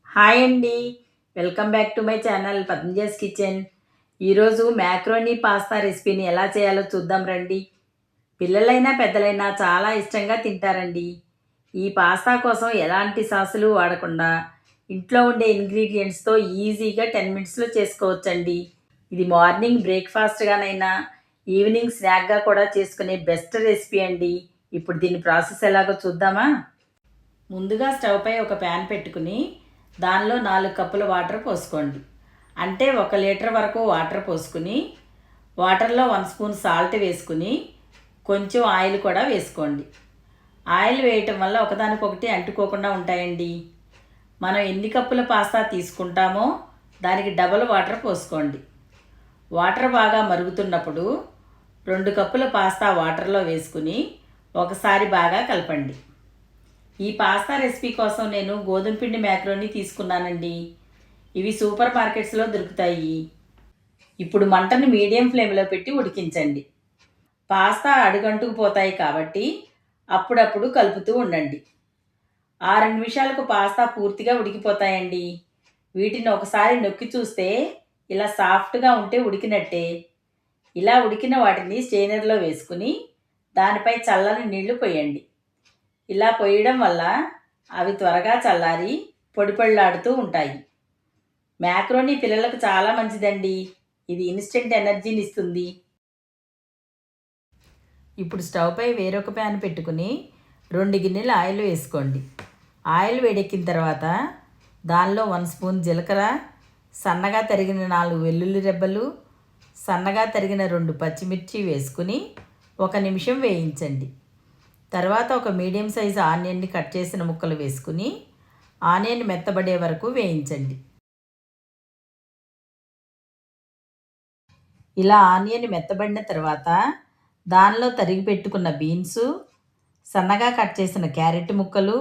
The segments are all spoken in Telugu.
హాయ్ అండి, welcome back to my channel Padmaja's kitchen. ఈరోజు మ్యాక్రోనీ పాస్తా రెసిపీని ఎలా చేయాలో చూద్దాం రండి. పిల్లలైనా పెద్దలైనా చాలా ఇష్టంగా తింటారండి. ఈ పాస్తా కోసం ఎలాంటి సాసులు వాడకుండా ఇంట్లో ఉండే ఇంగ్రీడియంట్స్తో ఈజీగా 10 మినిట్స్లో చేసుకోవచ్చండి. ఇది మార్నింగ్ బ్రేక్ఫాస్ట్గానైనా ఈవినింగ్ స్నాక్గా కూడా చేసుకునే బెస్ట్ రెసిపీ అండి. ఇప్పుడు దీని ప్రాసెస్ ఎలాగో చూద్దామా. ముందుగా స్టవ్ పై ఒక ప్యాన్ పెట్టుకుని దానిలో 4 కప్పుల వాటర్ పోసుకోండి. అంటే 1 లీటర్ వరకు వాటర్ పోసుకుని వాటర్లో 1 స్పూన్ సాల్ట్ వేసుకుని కొంచెం ఆయిల్ కూడా వేసుకోండి. ఆయిల్ వేయటం వల్ల ఒకదానికొకటి అంటుకోకుండా ఉంటాయండి. మనం ఎన్ని కప్పుల పాస్తా తీసుకుంటామో దానికి డబల్ వాటర్ పోసుకోండి. వాటర్ బాగా మరుగుతున్నప్పుడు 2 కప్పుల పాస్తా వాటర్లో వేసుకుని ఒకసారి బాగా కలపండి. ఈ పాస్తా రెసిపీ కోసం నేను గోధుమ పిండి మ్యాక్రోనీ తీసుకున్నానండి. ఇవి సూపర్ మార్కెట్స్లో దొరుకుతాయి. ఇప్పుడు మంటను మీడియం ఫ్లేమ్లో పెట్టి ఉడికించండి. పాస్తా అడుగంటుకు పోతాయి కాబట్టి అప్పుడప్పుడు కలుపుతూ ఉండండి. 6 నిమిషాలకు పాస్తా పూర్తిగా ఉడికిపోతాయండి. వీటిని ఒకసారి నొక్కి చూస్తే ఇలా సాఫ్ట్గా ఉంటే ఉడికినట్టే. ఇలా ఉడికిన వాటిని స్ట్రెయినర్లో వేసుకుని దానిపై చల్లని నీళ్లు పోయండి. ఇలా పోయడం వల్ల అవి త్వరగా చల్లారి పొడిపొడిలాడుతూ ఉంటాయి. మ్యాక్రోనీ పిల్లలకు చాలా మంచిదండి. ఇది ఇన్స్టెంట్ ఎనర్జీని ఇస్తుంది. ఇప్పుడు స్టవ్ పై వేరొక ప్యాన్ పెట్టుకుని 2 గిన్నెలు ఆయిల్ వేసుకోండి. ఆయిల్ వేడెక్కిన తర్వాత దానిలో 1 స్పూన్ జీలకర్ర, సన్నగా తరిగిన 4 వెల్లుల్లి రెబ్బలు, సన్నగా తరిగిన 2 పచ్చిమిర్చి వేసుకుని 1 నిమిషం వేయించండి. తర్వాత ఒక మీడియం సైజు ఆనియన్ని కట్ చేసిన ముక్కలు వేసుకుని ఆనియన్ మెత్తబడే వరకు వేయించండి. ఇలా ఆనియన్ మెత్తబడిన తర్వాత దానిలో తరిగి పెట్టుకున్న బీన్స్, సన్నగా కట్ చేసిన క్యారెట్ ముక్కలు,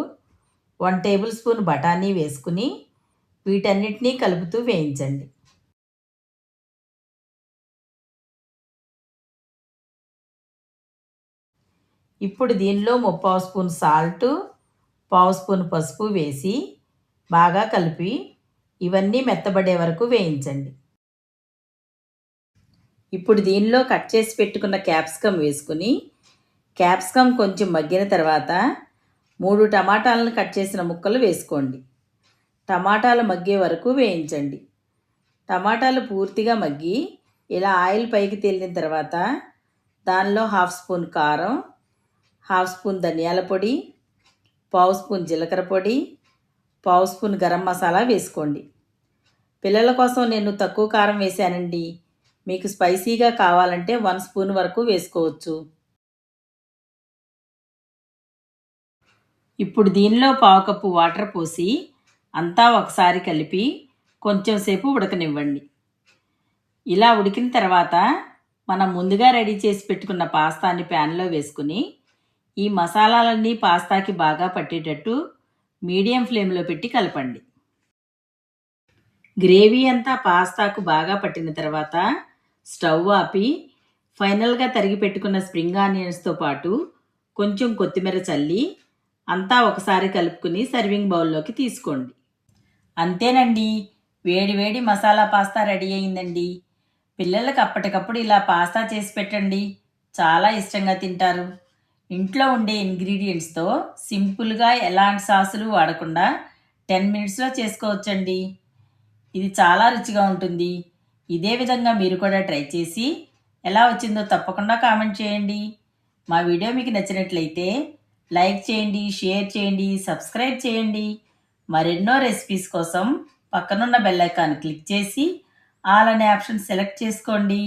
1 టేబుల్ స్పూన్ బఠానీ వేసుకుని వీటన్నిటినీ కలుపుతూ వేయించండి. ఇప్పుడు దీనిలో 3/4 స్పూన్ సాల్ట్, 1/2 స్పూన్ పసుపు వేసి బాగా కలిపి ఇవన్నీ మెత్తబడే వరకు వేయించండి. ఇప్పుడు దీనిలో కట్ చేసి పెట్టుకున్న క్యాప్సికమ్ వేసుకుని క్యాప్సికమ్ కొంచెం మగ్గిన తర్వాత 3 టమాటాలను కట్ చేసిన ముక్కలు వేసుకోండి. టమాటాలు మగ్గే వరకు వేయించండి. టమాటాలు పూర్తిగా మగ్గి ఇలా ఆయిల్ పైకి తేలిన తర్వాత దానిలో 1/2 స్పూన్ కారం, 1/2 స్పూన్ ధనియాల పొడి, 1/2 స్పూన్ జీలకర్ర పొడి, 1/2 స్పూన్ గరం మసాలా వేసుకోండి. పిల్లల కోసం నేను తక్కువ కారం వేశానండి. మీకు స్పైసీగా కావాలంటే 1 స్పూన్ వరకు వేసుకోవచ్చు. ఇప్పుడు దీనిలో 1/2 కప్పు వాటర్ పోసి అంతా ఒకసారి కలిపి కొంచెం సేపు ఉడకనివ్వండి. ఇలా ఉడికిన తర్వాత మనం ముందుగా రెడీ చేసి పెట్టుకున్న పాస్తాని ప్యాన్లో వేసుకుని ఈ మసాలాలన్నీ పాస్తాకి బాగా పట్టేటట్టు మీడియం ఫ్లేమ్లో పెట్టి కలపండి. గ్రేవీ అంతా పాస్తాకు బాగా పట్టిన తర్వాత స్టవ్ ఆపి ఫైనల్గా తరిగి పెట్టుకున్న స్ప్రింగ్ ఆనియన్స్తో పాటు కొంచెం కొత్తిమీర చల్లి అంతా ఒకసారి కలుపుకుని సర్వింగ్ బౌల్లోకి తీసుకోండి. అంతేనండి, వేడి వేడి మసాలా పాస్తా రెడీ అయిందండి. పిల్లలకు అప్పటికప్పుడు ఇలా పాస్తా చేసి పెట్టండి, చాలా ఇష్టంగా తింటారు. ఇంట్లో ఉండే ఇంగ్రీడియంట్స్తో సింపుల్గా ఎలాంటి సాసులు వాడకుండా 10 మినిట్స్లో చేసుకోవచ్చండి. ఇది చాలా రుచిగా ఉంటుంది. ఇదే విధంగా మీరు కూడా ట్రై చేసి ఎలా వచ్చిందో తప్పకుండా కామెంట్ చేయండి. మా వీడియో మీకు నచ్చినట్లయితే లైక్ చేయండి, షేర్ చేయండి, సబ్స్క్రైబ్ చేయండి. మరెన్నో రెసిపీస్ కోసం పక్కనున్న బెల్ ఐకాన్ క్లిక్ చేసి ఆల్ అనే ఆప్షన్ సెలెక్ట్ చేసుకోండి.